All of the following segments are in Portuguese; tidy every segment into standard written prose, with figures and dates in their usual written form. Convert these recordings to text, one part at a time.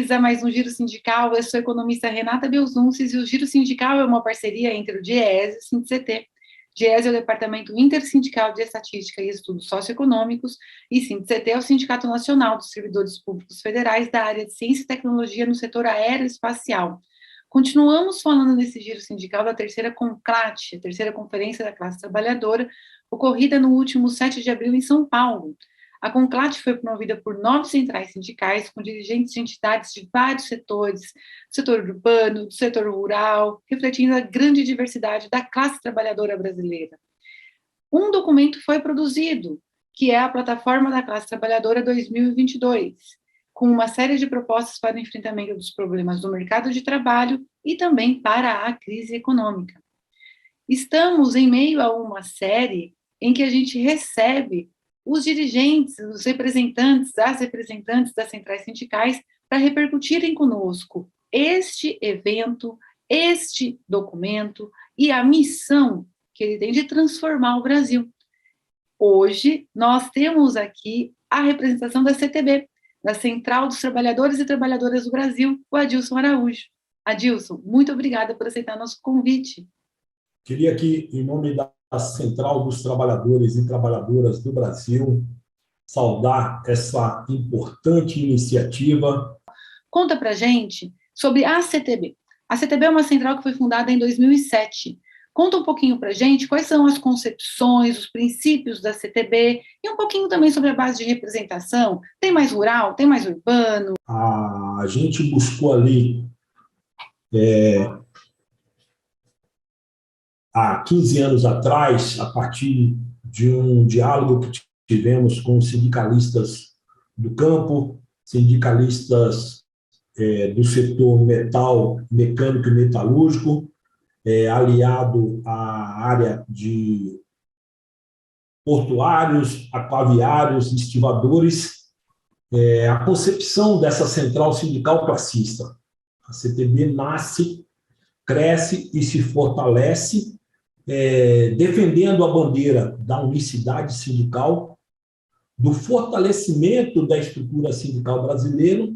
bem-vindos a mais um Giro Sindical. Eu sou a economista Renata Belzunces e o Giro Sindical é uma parceria entre o DIEESE e o SINDICT. DIEESE é o Departamento Intersindical de Estatística e Estudos Socioeconômicos e SINDICT é o Sindicato Nacional dos Servidores Públicos Federais da área de Ciência e Tecnologia no setor aeroespacial. Continuamos falando nesse Giro Sindical da terceira CONCLAT, a terceira Conferência da Classe Trabalhadora, ocorrida no último 7 de abril em São Paulo. A CONCLAT foi promovida por 9 centrais sindicais, com dirigentes de entidades de vários setores, do setor urbano, do setor rural, refletindo a grande diversidade da classe trabalhadora brasileira. Um documento foi produzido, que é a Plataforma da Classe Trabalhadora 2022, com uma série de propostas para o enfrentamento dos problemas do mercado de trabalho e também para a crise econômica. Estamos em meio a uma série em que a gente recebe os dirigentes, os representantes, as representantes das centrais sindicais para repercutirem conosco este evento, este documento e a missão que ele tem de transformar o Brasil. Hoje, nós temos aqui a representação da CTB, da Central dos Trabalhadores e Trabalhadoras do Brasil, o Adilson Araújo. Adilson, muito obrigada por aceitar nosso convite. Queria aqui, em nome da Central dos Trabalhadores e Trabalhadoras do Brasil, saudar essa importante iniciativa. Conta pra gente sobre a CTB. A CTB é uma central que foi fundada em 2007. Conta um pouquinho pra gente quais são as concepções, os princípios da CTB e um pouquinho também sobre a base de representação. Tem mais rural, tem mais urbano? A gente buscou ali há 15 anos atrás, a partir de um diálogo que tivemos com sindicalistas do campo, sindicalistas do setor metal, mecânico e metalúrgico, aliado à área de portuários, aquaviários, estivadores, a concepção dessa central sindical classista. A CTB nasce, cresce e se fortalece defendendo a bandeira da unicidade sindical, do fortalecimento da estrutura sindical brasileira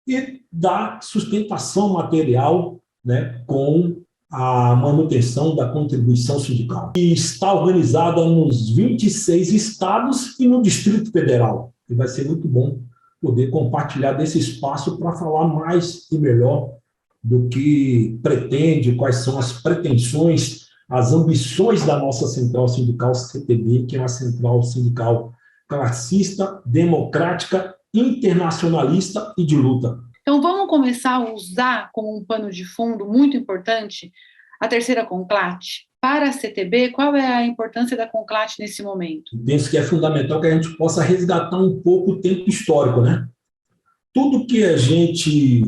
e da sustentação material, né, com a manutenção da contribuição sindical. E está organizada nos 26 estados e no Distrito Federal. E vai ser muito bom poder compartilhar desse espaço para falar mais e melhor do que pretende, quais são as pretensões, as ambições da nossa central sindical CTB, que é uma central sindical classista, democrática, internacionalista e de luta. Então, vamos começar a usar como um pano de fundo muito importante a terceira CONCLAT. Para a CTB, qual é a importância da CONCLAT nesse momento? Penso que é fundamental que a gente possa resgatar um pouco o tempo histórico, né? Tudo que a gente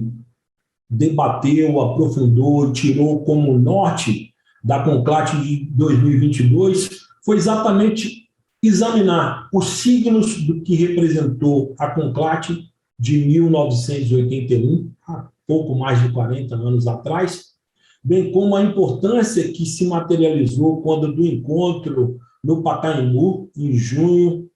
debateu, aprofundou, tirou como norte da CONCLAT de 2022 foi exatamente examinar os signos do que representou a CONCLAT de 1981, há pouco mais de 40 anos atrás, bem como a importância que se materializou quando do encontro no Pacaembu, em junho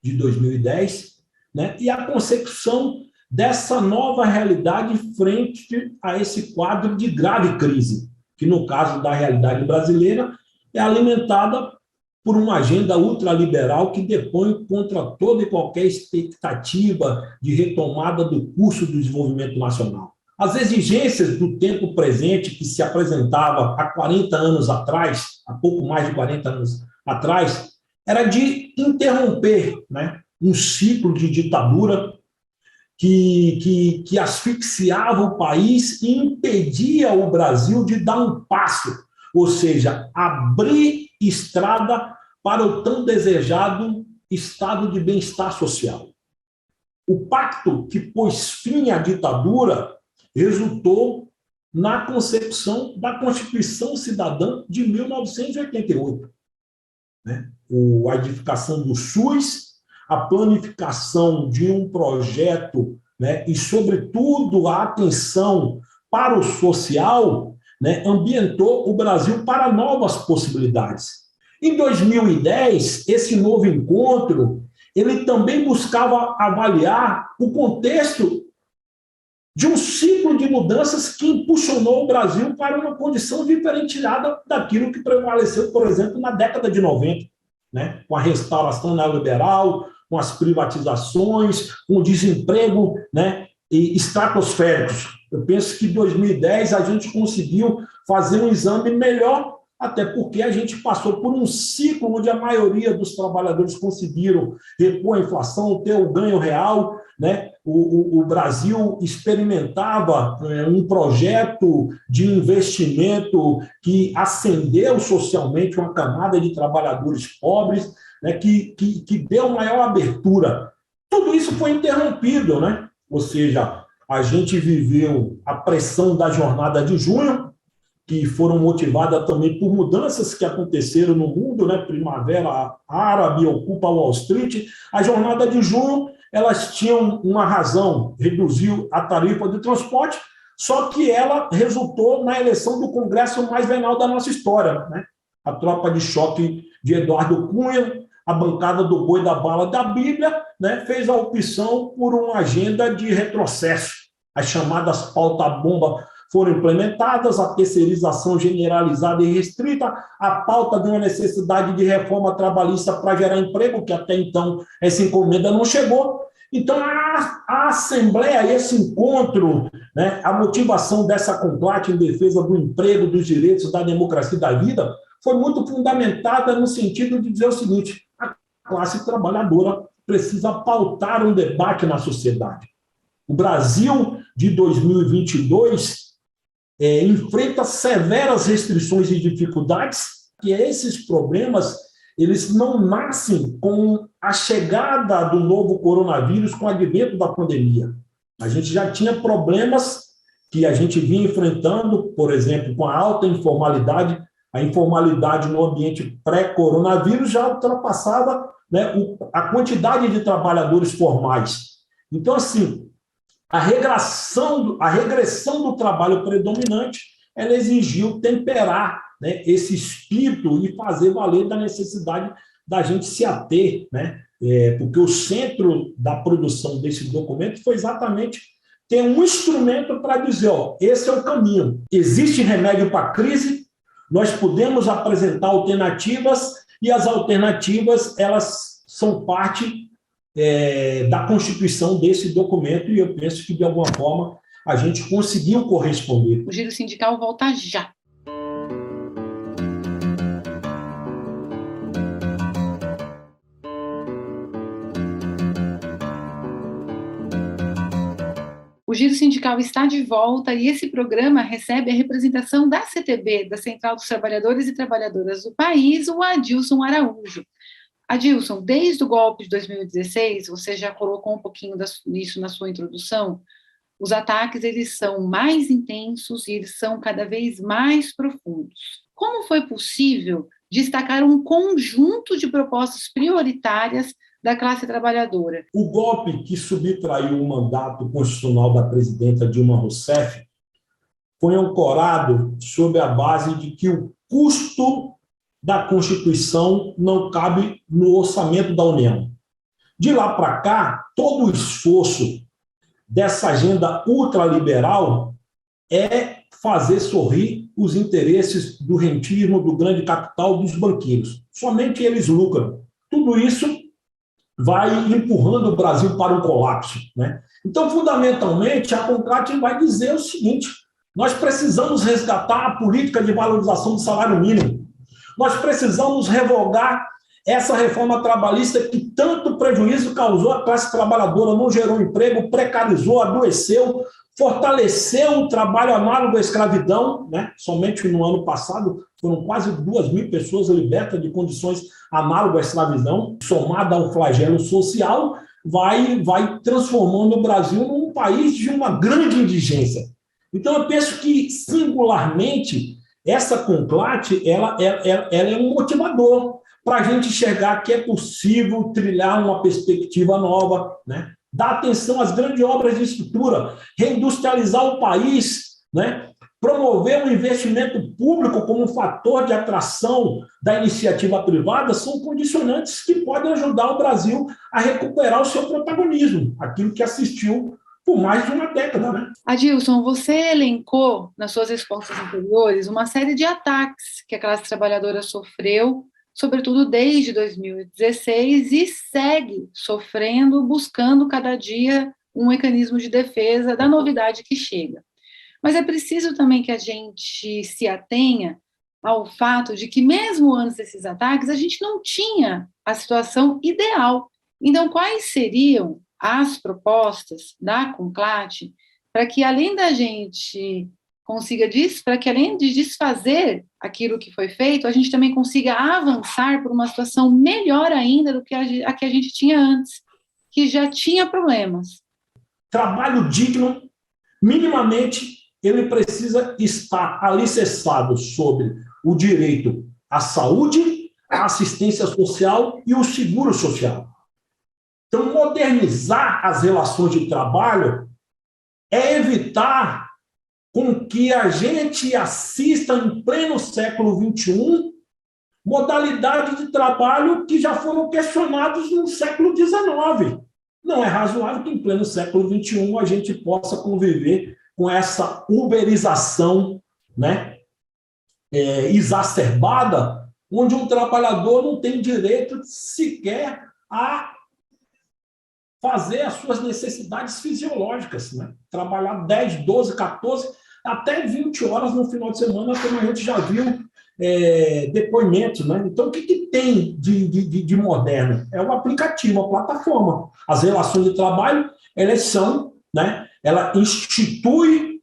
de 2010, né, e a concepção dessa nova realidade frente a esse quadro de grave crise, que no caso da realidade brasileira é alimentada por uma agenda ultraliberal que depõe contra toda e qualquer expectativa de retomada do curso do desenvolvimento nacional. As exigências do tempo presente que se apresentava há 40 anos atrás, há pouco mais de 40 anos atrás, era de interromper, né, um ciclo de ditadura que asfixiava o país e impedia o Brasil de dar um passo, ou seja, abrir estrada para o tão desejado estado de bem-estar social. O pacto que pôs fim à ditadura resultou na concepção da Constituição Cidadã de 1988, né? A edificação do SUS, a planificação de um projeto, né, e, sobretudo, a atenção para o social, né, ambientou o Brasil para novas possibilidades. Em 2010, esse novo encontro, ele também buscava avaliar o contexto de um ciclo de mudanças que impulsionou o Brasil para uma condição diferenciada daquilo que prevaleceu, por exemplo, na década de 90, né? Com a restauração neoliberal, com as privatizações, com o desemprego, né, estratosféricos. Eu penso que em 2010 a gente conseguiu fazer um exame melhor, até porque a gente passou por um ciclo onde a maioria dos trabalhadores conseguiram repor a inflação, ter o ganho real, né? O Brasil experimentava um projeto de investimento que ascendeu socialmente uma camada de trabalhadores pobres, né? que deu maior abertura. Tudo isso foi interrompido, né? Ou seja, a gente viveu a pressão da jornada de junho, que foram motivadas também por mudanças que aconteceram no mundo, né? Primavera Árabe, Ocupa Wall Street. A jornada de junho, elas tinham uma razão, reduziu a tarifa de transporte, só que ela resultou na eleição do Congresso mais venal da nossa história, né? A tropa de choque de Eduardo Cunha, a bancada do boi da bala da Bíblia, né, fez a opção por uma agenda de retrocesso. As chamadas pauta-bomba foram implementadas, a terceirização generalizada e restrita, a pauta de uma necessidade de reforma trabalhista para gerar emprego, que até então essa encomenda não chegou. Então, a Assembleia, esse encontro, né, a motivação dessa conclave em defesa do emprego, dos direitos, da democracia e da vida, foi muito fundamentada no sentido de dizer o seguinte: a classe trabalhadora precisa pautar um debate na sociedade. O Brasil de 2022 enfrenta severas restrições e dificuldades, que esses problemas eles não nascem com a chegada do novo coronavírus, com o advento da pandemia. A gente já tinha problemas que a gente vinha enfrentando, por exemplo, com a alta informalidade. A informalidade no ambiente pré-coronavírus já ultrapassava, né, a quantidade de trabalhadores formais. Então, assim, a regressão do trabalho predominante, ela exigiu temperar, né, esse espírito e fazer valer da necessidade da gente se ater, né, porque o centro da produção desse documento foi exatamente ter um instrumento para dizer, ó, esse é o caminho. Existe remédio para a crise, nós podemos apresentar alternativas e as alternativas, elas são parte da constituição desse documento e eu penso que, de alguma forma, a gente conseguiu corresponder. O Giro Sindical volta já. O Giro Sindical está de volta e esse programa recebe a representação da CTB, da Central dos Trabalhadores e Trabalhadoras do país, o Adilson Araújo. Adilson, desde o golpe de 2016, você já colocou um pouquinho disso na sua introdução, os ataques eles são mais intensos e eles são cada vez mais profundos. Como foi possível destacar um conjunto de propostas prioritárias da classe trabalhadora? O golpe que subtraiu o mandato constitucional da presidenta Dilma Rousseff foi ancorado sob a base de que o custo da Constituição não cabe no orçamento da União. De lá para cá, todo o esforço dessa agenda ultraliberal é fazer sorrir os interesses do rentismo, do grande capital, dos banqueiros. Somente eles lucram. Tudo isso vai empurrando o Brasil para o colapso, né? Então, fundamentalmente, a CONCAT vai dizer o seguinte: nós precisamos resgatar a política de valorização do salário mínimo. Nós precisamos revogar essa reforma trabalhista que tanto prejuízo causou à classe trabalhadora, não gerou emprego, precarizou, adoeceu, fortaleceu o trabalho análogo à escravidão, né? Somente no ano passado foram quase 2.000 pessoas libertas de condições análogas à escravidão, somada ao flagelo social, vai transformando o Brasil num país de uma grande indigência. Então, eu penso que, singularmente, essa CONCLAT ela é um motivador para a gente enxergar que é possível trilhar uma perspectiva nova, né? Dar atenção às grandes obras de estrutura, reindustrializar o país, né? Promover o investimento público como um fator de atração da iniciativa privada são condicionantes que podem ajudar o Brasil a recuperar o seu protagonismo, aquilo que assistiu por mais de uma década, né? Adilson, você elencou nas suas respostas anteriores uma série de ataques que a classe trabalhadora sofreu, sobretudo desde 2016, e segue sofrendo, buscando cada dia um mecanismo de defesa da novidade que chega. Mas é preciso também que a gente se atenha ao fato de que, mesmo antes desses ataques, a gente não tinha a situação ideal. Então, quais seriam as propostas da Conclate para que, além da gente consiga, para que além de desfazer aquilo que foi feito, a gente também consiga avançar por uma situação melhor ainda do que a que a gente tinha antes, que já tinha problemas? Trabalho digno, minimamente, ele precisa estar alicerçado sobre o direito à saúde, à assistência social e o seguro social. Então, modernizar as relações de trabalho é evitar com que a gente assista em pleno século XXI modalidades de trabalho que já foram questionadas no século XIX. Não é razoável que em pleno século XXI a gente possa conviver com essa uberização, né, exacerbada, onde um trabalhador não tem direito sequer a fazer as suas necessidades fisiológicas, né? Trabalhar 10, 12, 14, até 20 horas no final de semana, como a gente já viu depoimentos, né? Então, o que tem de moderno? É um aplicativo, uma plataforma. As relações de trabalho, elas são, né? Ela institui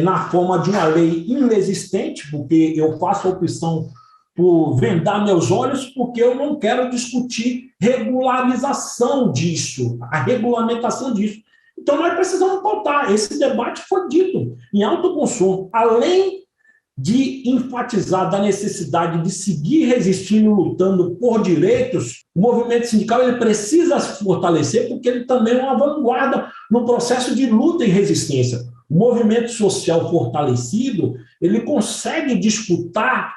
na forma de uma lei inexistente, porque eu faço a opção por vendar meus olhos, porque eu não quero discutir regularização disso, a regulamentação disso. Então, nós precisamos pautar. Esse debate foi dito em alto consumo. Além de enfatizar da necessidade de seguir resistindo, lutando por direitos, o movimento sindical ele precisa se fortalecer, porque ele também é uma vanguarda no processo de luta e resistência. O movimento social fortalecido, ele consegue disputar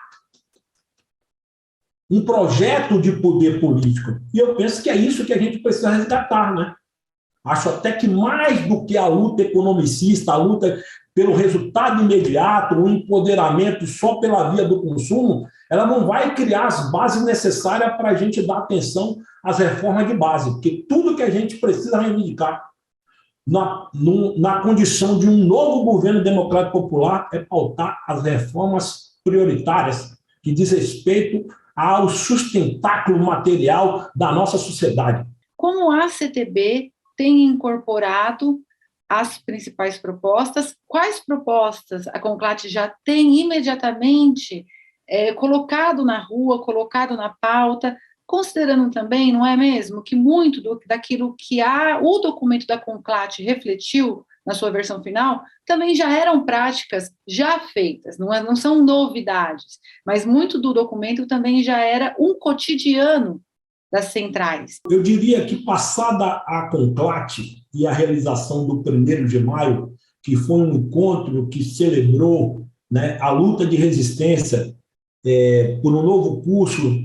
um projeto de poder político. E eu penso que é isso que a gente precisa resgatar, né? Acho até que mais do que a luta economicista, a luta pelo resultado imediato, o empoderamento só pela via do consumo, ela não vai criar as bases necessárias para a gente dar atenção às reformas de base, porque tudo que a gente precisa reivindicar na condição de um novo governo democrático popular é pautar as reformas prioritárias que diz respeito ao sustentáculo material da nossa sociedade. Como a CTB tem incorporado as principais propostas? Quais propostas a Conclate já tem imediatamente colocado na rua, colocado na pauta, considerando também, não é mesmo, que muito daquilo que o documento da Conclate refletiu na sua versão final, também já eram práticas já feitas, não são novidades, mas muito do documento também já era um cotidiano das centrais. Eu diria que, passada a Conclate e a realização do 1º de maio, que foi um encontro que celebrou, né, a luta de resistência por um novo curso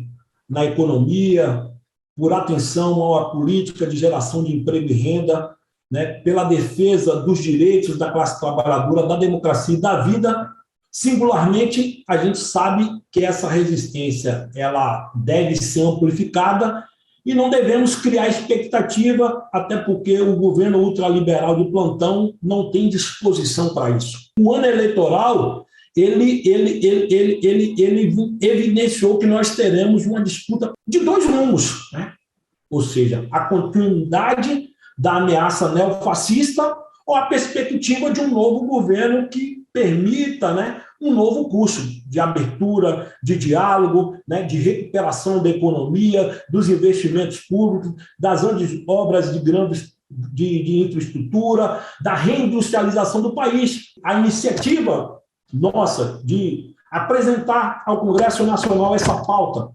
na economia, por atenção à política de geração de emprego e renda, né, pela defesa dos direitos da classe trabalhadora, da democracia e da vida. Singularmente, a gente sabe que essa resistência ela deve ser amplificada e não devemos criar expectativa, até porque o governo ultraliberal de plantão não tem disposição para isso. O ano eleitoral ele evidenciou que nós teremos uma disputa de 2 rumos, né? Ou seja, a continuidade da ameaça neofascista ou a perspectiva de um novo governo que permita, né, um novo curso de abertura, de diálogo, né, de recuperação da economia, dos investimentos públicos, das obras de infraestrutura, da reindustrialização do país. A iniciativa nossa de apresentar ao Congresso Nacional essa pauta,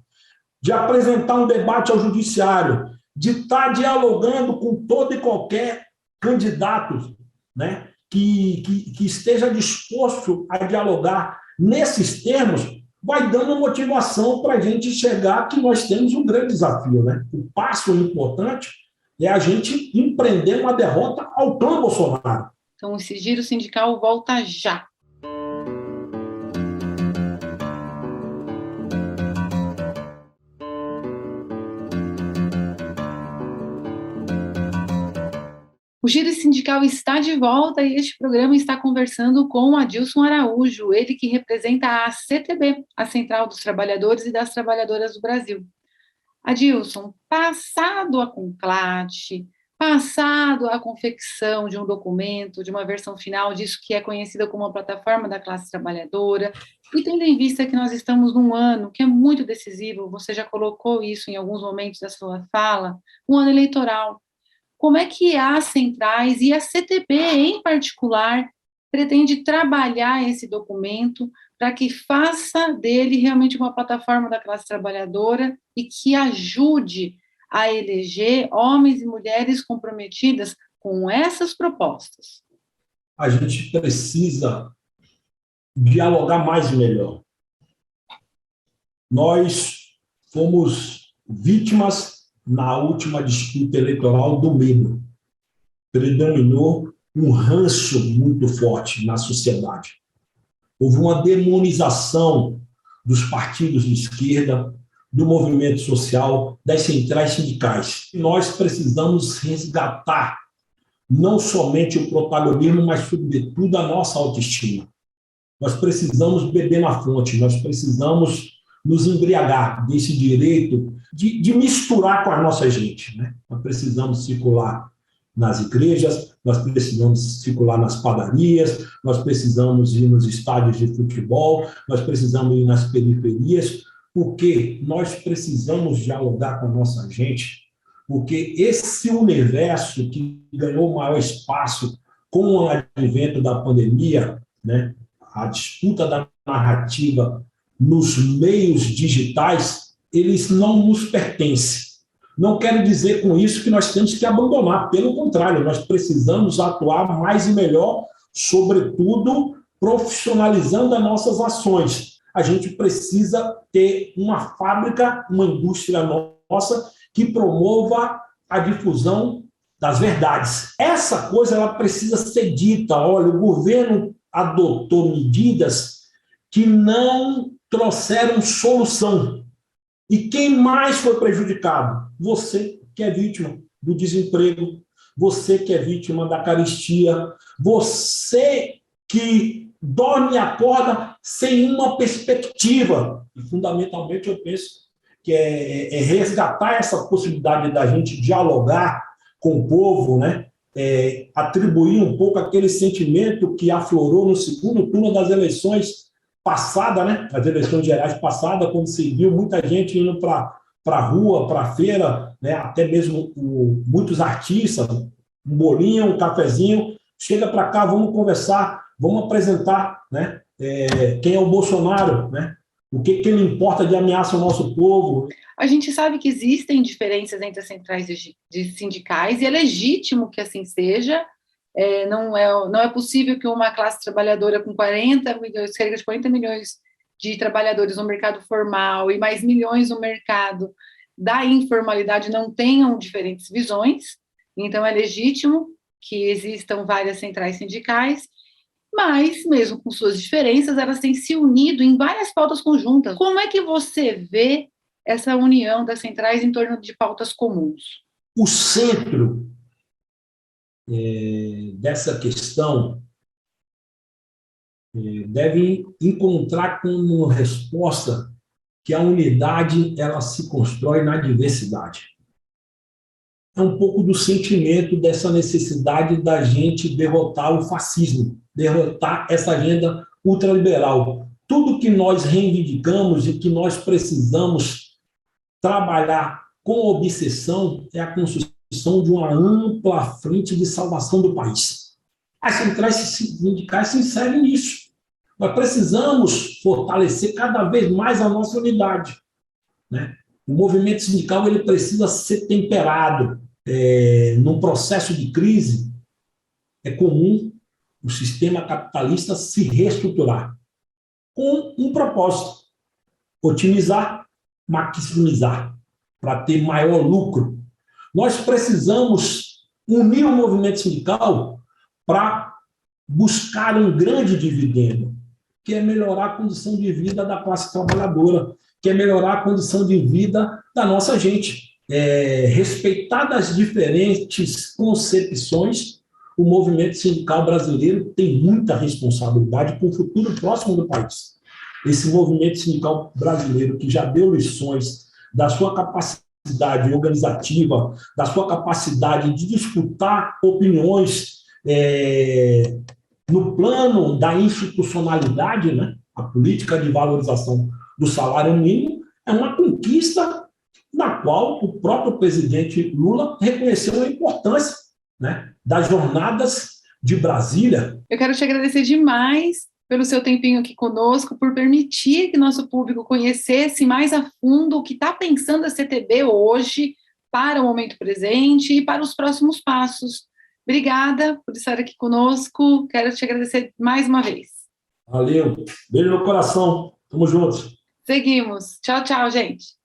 de apresentar um debate ao Judiciário, de estar dialogando com todo e qualquer candidato, né, que esteja disposto a dialogar nesses termos, vai dando motivação para a gente chegar que nós temos um grande desafio, né? O passo importante É a gente empreender uma derrota ao clã Bolsonaro. Então, esse giro sindical volta já. O Giro Sindical está de volta e este programa está conversando com o Adilson Araújo, ele que representa a CTB, a Central dos Trabalhadores e das Trabalhadoras do Brasil. Adilson, passado a conclate, passado a confecção de um documento, de uma versão final disso que é conhecida como a plataforma da classe trabalhadora, e tendo em vista que nós estamos num ano que é muito decisivo, você já colocou isso em alguns momentos da sua fala, um ano eleitoral. Como é que as centrais e a CTB, em particular, pretende trabalhar esse documento para que faça dele realmente uma plataforma da classe trabalhadora e que ajude a eleger homens e mulheres comprometidas com essas propostas? A gente precisa dialogar mais e melhor. Nós fomos vítimas na última disputa eleitoral do medo. Predominou um ranço muito forte na sociedade. Houve uma demonização dos partidos de esquerda, do movimento social, das centrais sindicais. Nós precisamos resgatar não somente o protagonismo, mas, sobretudo, a nossa autoestima. Nós precisamos beber na fonte, nós precisamos nos embriagar desse direito de misturar com a nossa gente, né? Nós precisamos circular nas igrejas, nós precisamos circular nas padarias, nós precisamos ir nos estádios de futebol, nós precisamos ir nas periferias, porque nós precisamos dialogar com a nossa gente, porque esse universo que ganhou maior espaço com o advento da pandemia, né, a disputa da narrativa nos meios digitais, eles não nos pertencem. Não quero dizer com isso que nós temos que abandonar, pelo contrário, nós precisamos atuar mais e melhor, sobretudo profissionalizando as nossas ações. A gente precisa ter uma fábrica, uma indústria nossa que promova a difusão das verdades. Essa coisa ela precisa ser dita. Olha, o governo adotou medidas que não trouxeram solução. E quem mais foi prejudicado? Você que é vítima do desemprego, você que é vítima da carestia, você que dorme e acorda sem uma perspectiva. E, fundamentalmente, eu penso que é resgatar essa possibilidade da gente dialogar com o povo, né? Atribuir um pouco aquele sentimento que aflorou no segundo turno das eleições passadas, né? As eleições gerais passadas, quando se viu muita gente indo para a rua, para a feira, né? Até mesmo muitos artistas, um bolinho, um cafezinho, chega para cá, vamos conversar, vamos apresentar, né? Quem é o Bolsonaro, né? O que ele importa de ameaça ao nosso povo. A gente sabe que existem diferenças entre as centrais de sindicais e é legítimo que assim seja. Não é possível que uma classe trabalhadora com 40 milhões, cerca de 40 milhões de trabalhadores no mercado formal e mais milhões no mercado da informalidade não tenham diferentes visões. Então, é legítimo que existam várias centrais sindicais, mas, mesmo com suas diferenças, elas têm se unido em várias pautas conjuntas. Como é que você vê essa união das centrais em torno de pautas comuns? O centro dessa questão deve encontrar como resposta que a unidade ela se constrói na diversidade. É um pouco do sentimento dessa necessidade da gente derrotar o fascismo, derrotar essa agenda ultraliberal. Tudo que nós reivindicamos e que nós precisamos trabalhar com obsessão é a construção de uma ampla frente de salvação do país. As centrais sindicais se inserem nisso. Nós precisamos fortalecer cada vez mais a nossa unidade, né? O movimento sindical ele precisa ser temperado. Num processo de crise, é comum o sistema capitalista se reestruturar com um propósito: otimizar, maximizar, para ter maior lucro. Nós precisamos unir o movimento sindical para buscar um grande dividendo, que é melhorar a condição de vida da classe trabalhadora, que é melhorar a condição de vida da nossa gente. Respeitadas as diferentes concepções, o movimento sindical brasileiro tem muita responsabilidade com o futuro próximo do país. Esse movimento sindical brasileiro, que já deu lições da sua capacidade organizativa, da sua capacidade de disputar opiniões no plano da institucionalidade, né? A política de valorização do salário mínimo é uma conquista na qual o próprio presidente Lula reconheceu a importância, né, das jornadas de Brasília. Eu quero te agradecer demais pelo seu tempinho aqui conosco, por permitir que nosso público conhecesse mais a fundo o que está pensando a CTB hoje, para o momento presente e para os próximos passos. Obrigada por estar aqui conosco, quero te agradecer mais uma vez. Valeu, beijo no coração, tamo juntos. Seguimos, tchau, tchau, gente.